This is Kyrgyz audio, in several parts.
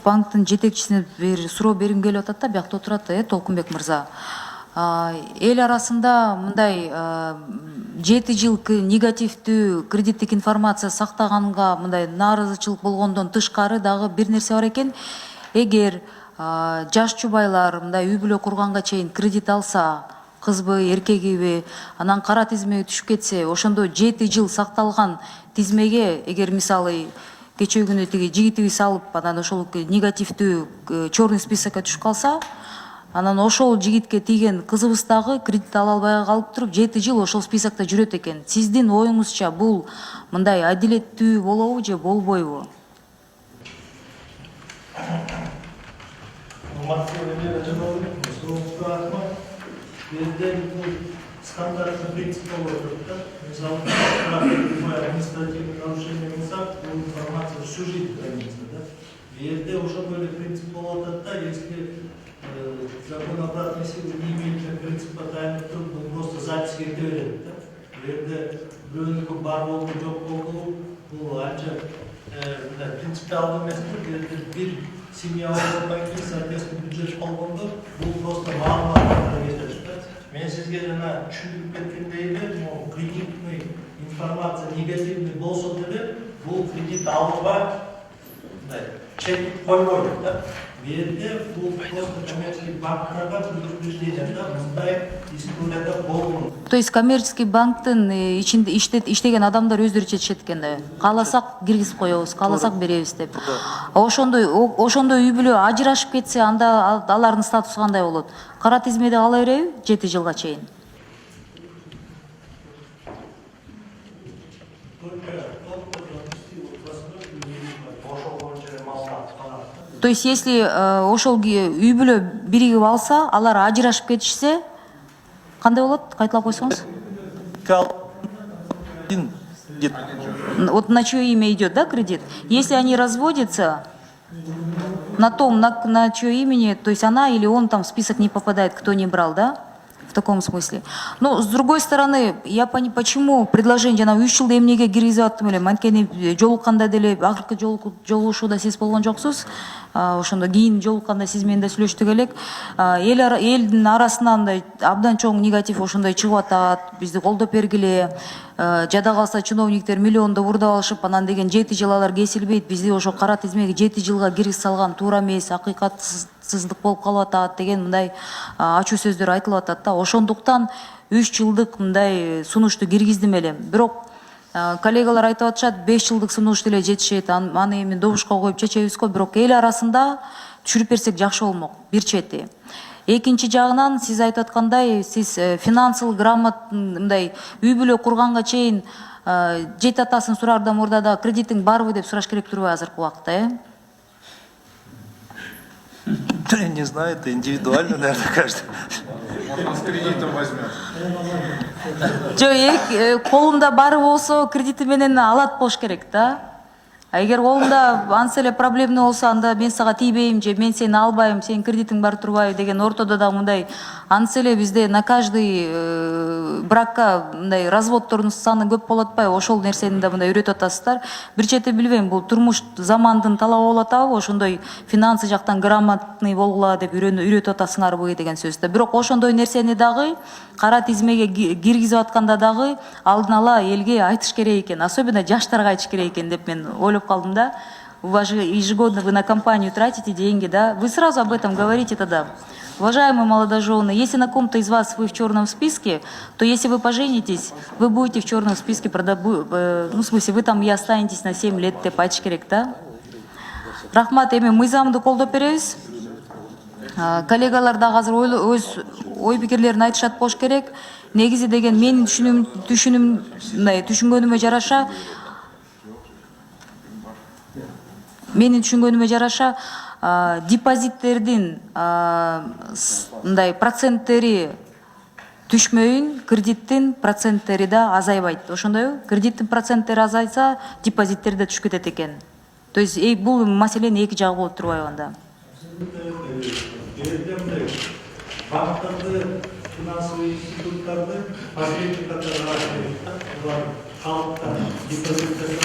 банктын жетекчисине бир суроо бергим келип атат да, биякта отурат, Толкунбек мырза. Эл арасында мындай 7 жыл негативдүү кредиттик информация сактаганга мындай нааразычылык болгондон тышкары дагы бир нерсе бар экен. Эгер жаш жубайлар мындай үй бүлө курганга чейин кредит алса, кызбы, эркегиби, анан кара тизмеге түшүп кетсе, ошондо 7 жыл сакталган тизмеге эгер мисалы кечээ күнү тиги жигитибиз алып, анан ошол негативдүү черный списокко түшүп калса, анан ошол жигитке тийген кызыбыз дагы кредит ала албай калып туруп 7 жыл ошол списокто жүрөт экен. Сиздин оюңузча бул мындай адилеттүү болобу же болбойбу? Стандартный принцип работы. Любое административное нарушение НИСА, информация всю жизнь хранится. И уже были принцип работы, если закон обратной силы не имеет принципа тайны труд, мы просто запись говорим. Біреуінікі бар болу, жоқ болу, бұл анша принципиалды мәселе, бір семья болмай кейін, соответственно, бюджет болғанда, бұл просто мағлұматтарға кетеді. Мен сізге жаңа түсіндіріп кеткендей, кредитный информация негативный болса деле, бұл кредит алуға чек қоймайды. Берде бұл просто коммерческий банкарға предупреждение, мындай историяда болмайды. То есть коммерческий банктын ичинде иштеген адамдар өздөрү чечишет экен да. Кааласак киргизип коебуз, кааласак беребиз деп. Ошондой үй бүлө ажырашып кетсе, анда алардын статусу кандай болот? Кара тизмеде ала береби 7 жылга чейин? То есть если ошол үй бүлө биригип алса, алар ажырашып кетишсе, кандай болот? Кайталап койсоңуз? Вот на чье имя идет, да, кредит? Если они разводятся, на том, на чье имени, то есть она или он там в список не попадает, кто не брал, да? В таком смысле. Но с другой стороны, я почему предложение жана 3 жылда эмнеге киргизип аттым эле, анткени жолукканда деле акыркы жолугушууда сиз болгон жоксуз. Ошондо кийин жолукканда сиз менен да сүйлөштүк элек. Элдин арасынан абдан чоң негатив ошондой чыгып атат. Бизди колдоп бергиле. Жада калса чиновниктер миллионду бурдап алышып, анан деген 7 жыл алар кесилбейт. Бизди ошо кара тизмеге 7 жылга киргиз салган туура эмес, акыйкатсыздык болуп калып атат деген мындай ачуу сөздөр айтылып атат да. Ошондуктан 3 жылдык мындай сунушту киргиздим эле. Бирок коллегалар айтып атышат, 5 жылдык сунуш деле жетишет. Аны эми добушка коюп чечебиз го, бирок эл арасында түшүрүп берсек жакшы болмок. Бир чети. Экинчи жагынан сиз айтып аткандай, сиз финансылык грамотный үй бүлө курганга чейин жет атасын сураардан мурда да кредитиң барбы деп сураш керек турбайбы азыркы убакытта, Не знаю, это индивидуально, наверное, каждый. Он с кредитом возьмет. Жок, колунда бары болсо кредити менен алат болуш керек да. Эгер колунда анча эле проблемный болсо, анда мен сага тийбейм же мен сени албайм, сенин кредитиң бар турбайбы деген ортодо да мындай анча эле бизде на каждый бракка мындай разводдордун саны көп болуп атпайбы? Ошол нерсени да мындай үйрөтүп атасыздар. Бир чети билбейм, бул турмуш замандын талабы болуп атабы? Ошондой финансы жактан грамотный болгула деп үйрөтүп атасыңарбы деген сөз да. Бирок ошондой нерсени дагы кара тизмеге киргизип атканда дагы алдын ала элге айтыш керек экен, особенно жаштарга айтыш керек экен деп мен ойлоп калдым да. Ежегодно вы на компанию тратите деньги, да? Вы сразу об этом говорите тогда. Уважаемые молодожены, если на ком-то из вас вы в черном списке, то если вы поженитесь, вы будете в черном списке, ну, в смысле, вы там и останетесь на 7 лет деп айтыш керек, да? Рахмат, эми мыйзамды колдоп беребиз. Коллегалар да азыр өз ой пикирлерин айтышат болуш керек. Негизи деген менин түшүнгөнүмө жараша, депозиттердин мындай проценттери түшмөйүн, кредиттин проценттери да азайбайт. Ошондойбу? Кредиттин проценттери азайса, депозиттер да түшүп кетет экен. То есть бул маселенин эки жагы болуп турбайбы анда? Банктарды, финансовый институттарды посредниктарды халыкка депозиттерге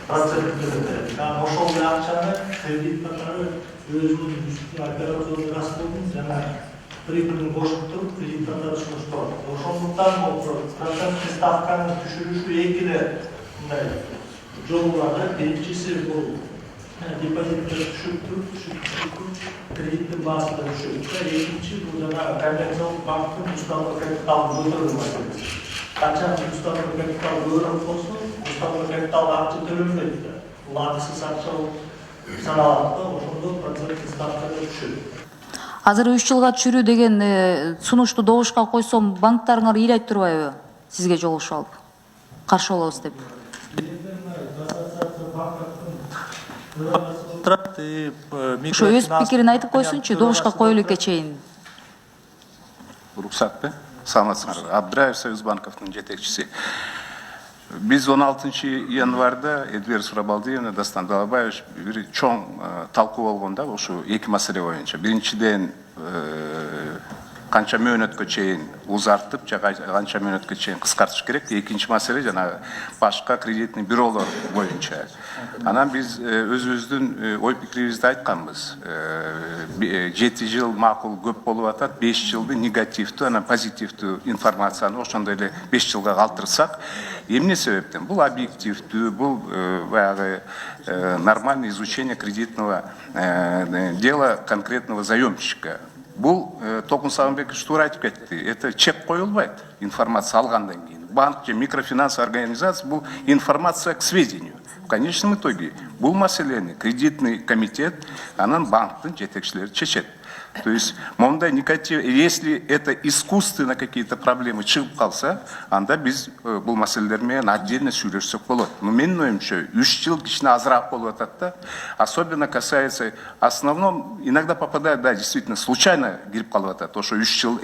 проценттерде. Ошол акчаны кредит катары өзүнүн операциялары расходун жана прибыльн кошуп туруп кредит катары сунушталат. Ошондуктан проценттик ставканын түшүрүшү эки эле мындай жолу бар. Биринчиси бул депозиттер түшүп туруп кредиттин баасында түшүп. Экинчи бул жана коммерциялык банктын усталык капиталын көтөрүү маселеси. Качан усталык капитал көбүрөөк болсо, усталык капиталга акча төлөнбөйт да. Бул акысыз акча саналат да, ошондо проценттик ставка түшөт. Азыр 3 жылга түшүрүү деген сунушту добушка койсом, банктарыңар ыйлайт турбайбы? Сизге жолугушуп алып. Каршы болобуз деп. Ошо өз пикирин айтып койсунчу, добушка коюлуп чейин. Рұқсат пе? Саламатсыңдар. Абдраев Союз банковтың жетекчиси. Біз 16 январда Эдвер Сурабалдиевна, Дастан Далабаевич bir чоң талкуу болгонда ошо эки маселе боюнча. Биринчиден канча мөөнөткө чейин узартып, канча мөөнөткө чейин кыскартыш керек. Экинчи маселе жана башка кредитный бюролор боюнча. Анан биз өзүбүздүн ой пикирибизди айтканбыз. 7 жыл макул көп болуп атат, 5 жылды негативдүү, анан позитивдүү информацияны ошондой эле 5 жылга калтырсак, эмне себептен? Бул объективдүү, бул баягы нормальное изучение кредитного дела конкретного заемщика. Бул Толкун Сагынбекович туура айтып кетти. Это чек коюлбайт информация алгандан кийин. Банк же микрофинансовая организация бул информация к сведению. В конечном итоге бул маселени кредитный комитет, анан банктын жетекчилери чечет. То есть, мондай негатив, если это искусственно какие-то проблемы чыгып калса, анда биз бул маселелер менен отдельно сүйлөшсөк болот. Но менин оюмча 3 жыл кичине азыраак болуп атат да. Особенно касается, основном иногда попадает, да, действительно случайно кирип калып атат. Ошо 3 жыл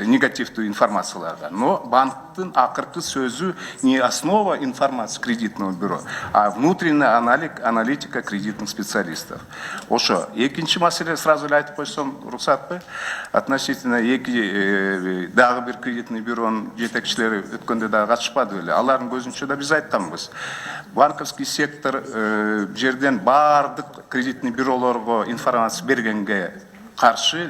негативдүү информацияларга. Но банктын акыркы сөзү не основа информации кредитного бюро, а внутренняя аналитика кредитных специалистов. Ошо экинчи маселе сразу эле айтып койсом, уруксат пе? Относительно дагы бир кредитный бюронун жетекчилери өткөндө дагы катышпады беле. Алардын көзүнчө да биз айтканбыз. Банковский сектор жерден бардык кредитный бюролорго информация бергенге каршы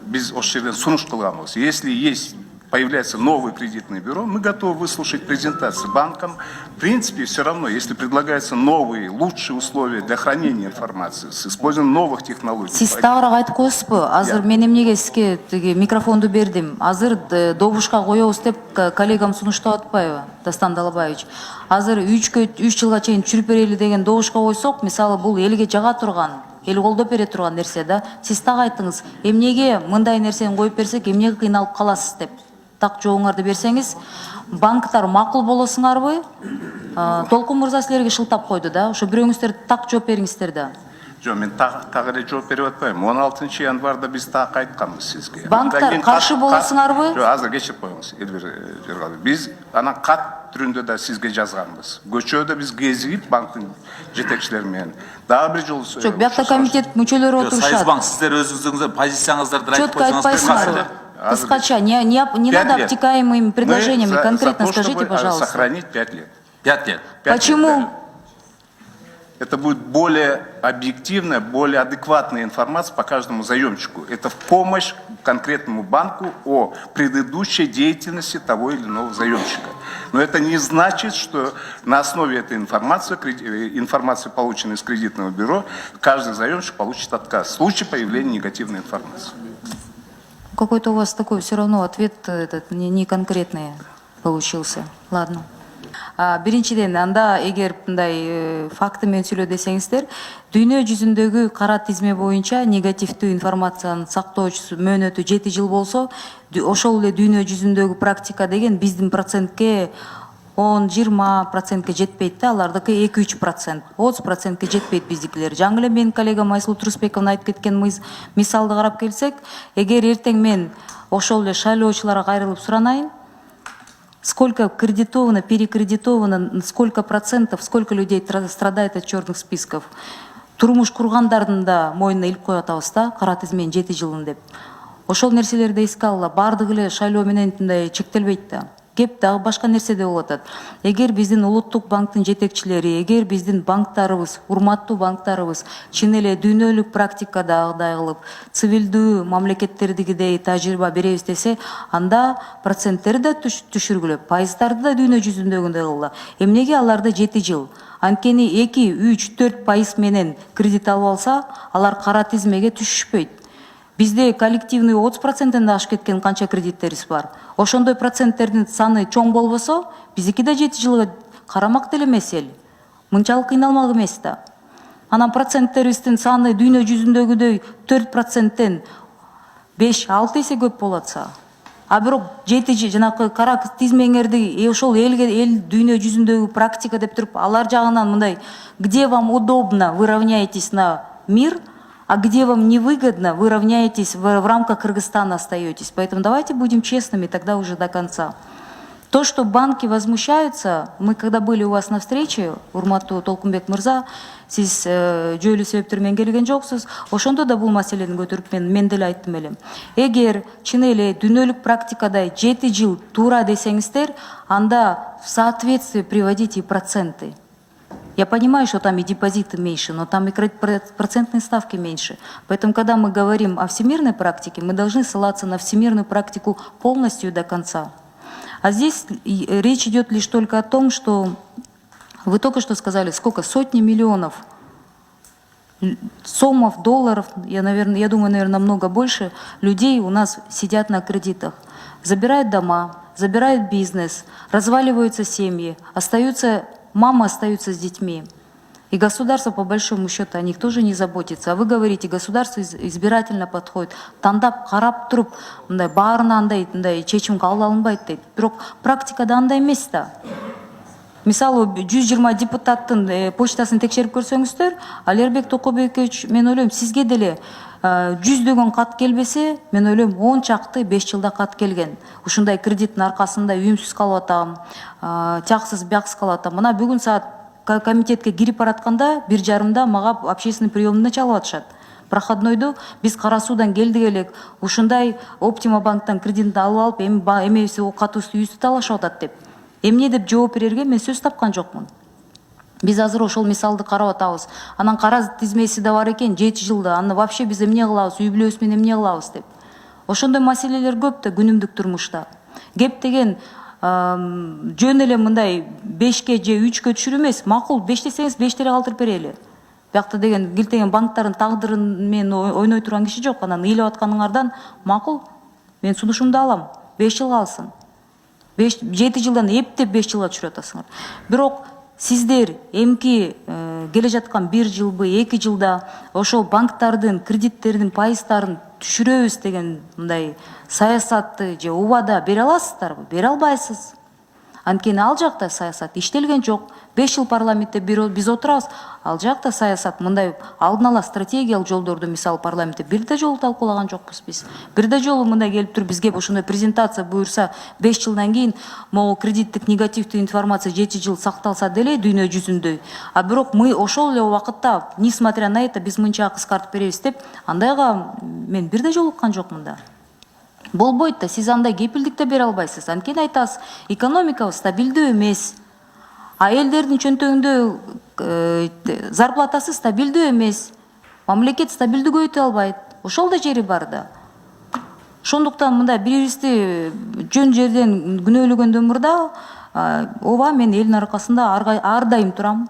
биз ошол жерден сунуш кылганбыз. Если есть появляется новое кредитное бюро, мы готовы выслушать презентацию банкам. В принципе, все равно, если предлагаются новые, лучшие условия для хранения информации с использованием новых технологий. Сиз тагыраак айтып коесузбу? Азыр мен эмнеге сизге микрофонду бердим. Азыр добушка коебуз деп коллегам сунуштап атпайбы, Дастан Далабаевич? Азыр 3 жылга чейин түшүрүп берели деген добушка койсок, мисалы бул элге жага турган, эл колдоп бере турган нерсе да. Сиз так айттыңыз, эмнеге мындай нерсени коюп берсек, эмнеге кыйналып каласыз деп. Так жооңарды берсеңиз, банктар макул болосуңарбы? Толкун мырза силерге шылтап койду да. Ошо бирөөңүздөр так жооп бериңиздер да. Жок, мен так эле жооп берип атпайм. 16 январда биз так айтканбыз сизге. Банктар каршы болосуңарбы? Жок, азыр кечирип коюңуз, Элвир Жергалбек. Биз анан кат түрүндө да сизге жазганбыз. Көчөдө биз кезип банктын жетекчилери менен дагы бир жолу Жок, биякта комитет мүчөлөрү отурушат. Сайызбанк, сиздер өзүңүздүн позицияныңыздарды айтып Четко айтпайсыңарбы? Кыскача, не надо обтекаемыми предложениями, конкретно скажите, пожалуйста. Сохранить 5 лет. 5 лет. Почему? Это будет более объективная, более адекватная информация по каждому заемщику. Это в помощь конкретному банку о предыдущей деятельности того или иного заемщика. Но это не значит, что на основе этой информации, полученной из кредитного бюро, каждый заемщик получит отказ в случае появления негативной информации. Какой-то у вас такой все равно ответ этот не конкретный получился. Ладно. Биринчиден, анда эгер мындай факты менен сүйлө десеңиздер, дүйнө жүзүндөгү кара тизме боюнча негативдүү информациянын сактоочусу мөөнөтү 7 жыл болсо, ошол эле дүйнө жүзүндөгү практика деген биздин процентке 10-20% жетпейт да, алардыкы 2-3%, 30% жетпейт биздикилер. Жаңы эле менин коллегам Айсулу Турусбековна айтып кеткен мисалды карап келсек, эгер эртең мен ошол эле шайлоочуларга кайрылып суранайын, сколько кредитовано, перекредитовано, сколько процентов, сколько людей страдает от черных списков. Турмуш кургандардын да мойнуна илип коюп атабыз да, кара тизменин 7 жылын деп. Ошол нерселерди эске алгыла, бардыгы эле шайлоо менен мындай чектелбейт да. кеп дагы башка нерседе болуп атат. Эгер биздин улуттук банктын жетекчилери, эгер биздин банктарыбыз, урматтуу банктарыбыз чын эле дүйнөлүк практикадагыдай кылып, цивилдүү мамлекеттердегидей тажрыйба беребиз десе, анда проценттери да түшүргүлө, пайыздарды да дүйнө жүзүндөгүндөй кылгыла. Эмнеге аларды 7 жыл? Анткени 2, 3, 4% менен кредит алып алса, алар кара тизмеге түшүшпөйт. Бизде коллективный 30%-ден ашып кеткен канча кредиттерибиз бар. Ошондой проценттердин саны чоң болбосо, биздики да 7 жылга карамак деле эмес эл. Мынчалык кыйналмак эмес да. Анан проценттерибиздин саны дүйнө жүзүндөгүдөй 4%-тен 5-6 эсе көп болотса, а бирок 7 жанакы кара тизмеңерди ошол элге, эл дүйнө жүзүндөгү практика деп туруп, алар жагынан мындай, где вам удобно, вы равняетесь на мир, а где вам невыгодно, вы равняетесь в рамках Кыргызстана остаетесь. Поэтому давайте будем честными тогда уже до конца. То, что банки возмущаются, мы когда были у вас на встрече, урматтуу Толкунбек мырза, сиз жөлүү себептер менен келген жоксуз, ошондо да бул маселени көтөрүп мен деле айттым элем. Эгер чын эле дүйнөлүк практикадай 7 жыл туура десеңиздер, анда в соответствие приводите проценты. Я понимаю, что там и депозиты меньше, но там и процентные ставки меньше. Поэтому, когда мы говорим о всемирной практике, мы должны ссылаться на всемирную практику полностью до конца. А здесь речь идет лишь только о том, что вы только что сказали, сколько, сотни миллионов сомов, долларов, я думаю, наверное, намного больше людей у нас сидят на кредитах. Забирают дома, забирают бизнес, разваливаются семьи, мамы остаются с детьми. И государство, по большому счету, о них тоже не заботится. А вы говорите, государство избирательно подходит. Тандап, карап туруп, баарына андай чечим кабыл алынбайт дейт. Бирок практикада андай эмес да. Мисалы 120 депутаттын почтасын текшерип көрсөңүздөр, Алербек Токобекович, мен ойлойм, сизге деле 100 кат келбесе, мен ойлойм 10 чакты 5 жылда кат келген. Ушундай кредиттин аркасында үйүмсүз калып атам, чаксыз бяксыз калып атам. Мына бүгүн саат комитетке кирип баратканда 1:30 мага общественный приемный чалып атышат. Проходнойду биз Кара Суудан келдик элек, ушундай Оптима банктан кредитти алып эмебиз катуусу үйүздү талашып атат деп. Эмне деп жооп берерге мен сөз тапкан жокмун. Биз азыр ошол мисалды карап атабыз. Анан кара тизмеси да бар экен, 7 жылда. Аны вообще биз эмне кылабыз, үй бүлөбүз менен эмне кылабыз деп. Ошондой маселелер көп да күнүмдүк турмушта. Кеп деген жөн эле мындай 5ке же 3кө түшүрүү эмес, макул 5 десеңиз 5 калтырып берели. Биякта деген килтеген банктардын тагдырын менен ойной турган киши жок. Анан ыйлап атканыңардан макул, мен сунушумду алам, 5 жыл калсын. 7 жылдан эптеп 5 жылга түшүрүп атасыңар. Бирок сиздер эмки келе жаткан 1 жылбы, 2 жылда ошол банктардын кредиттердин пайыздарын түшүрөбүз деген мындай саясатты же убада бере аласыздарбы? Бере албайсыз. Анткени ал жакта саясат иштелген жок. 5 жыл парламентте биз отурабыз. Ал жакта саясат мындай алдын ала стратегиялык жолдорду мисалы парламентте бир да жолу талкуулаган жокпуз биз. Бир да жолу мындай келип туруп бизге ошондой презентация буюрса 5 жылдан кийин могу кредиттик негативдүү информация 7 жыл сакталса деле дүйнө жүзүндө. А бирок мы ошол эле убакытта, несмотря на это, биз мынча кыскартып беребиз деп, андайга мен бир да жолуккан жокмун да. Болбойт да, сиз андай кепилдик да бере албайсыз. Анткени айтасыз, экономикабыз стабилдүү эмес. А элдердин чөнтөгүндө зарплатасы стабилдүү эмес. Мамлекет стабилдүү көйтө албайт. Ошол да жери бар да. Ошондуктан мындай бирибизди жөн жерден күнөөлөгөндөн мурда, ооба, мен элдин аркасында ар дайым турам.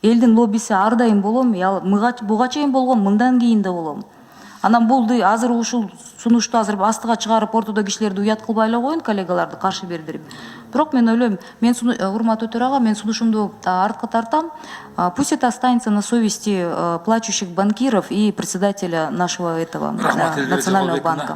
Элдин лоббиси ар дайым болом. Буга чейин болгом, мындан кийин да болом. Анан бул азыр ушул сунушту азыр астыга чыгарып ортодо кишилерди уят кылбай эле коюн, коллегаларды каршы бердирип. Бирок мен ойлойм, урматтуу төрага, мен сунушумду артка тартам. Пусть это останется на совести плачущих банкиров и председателя нашего этого национального банка.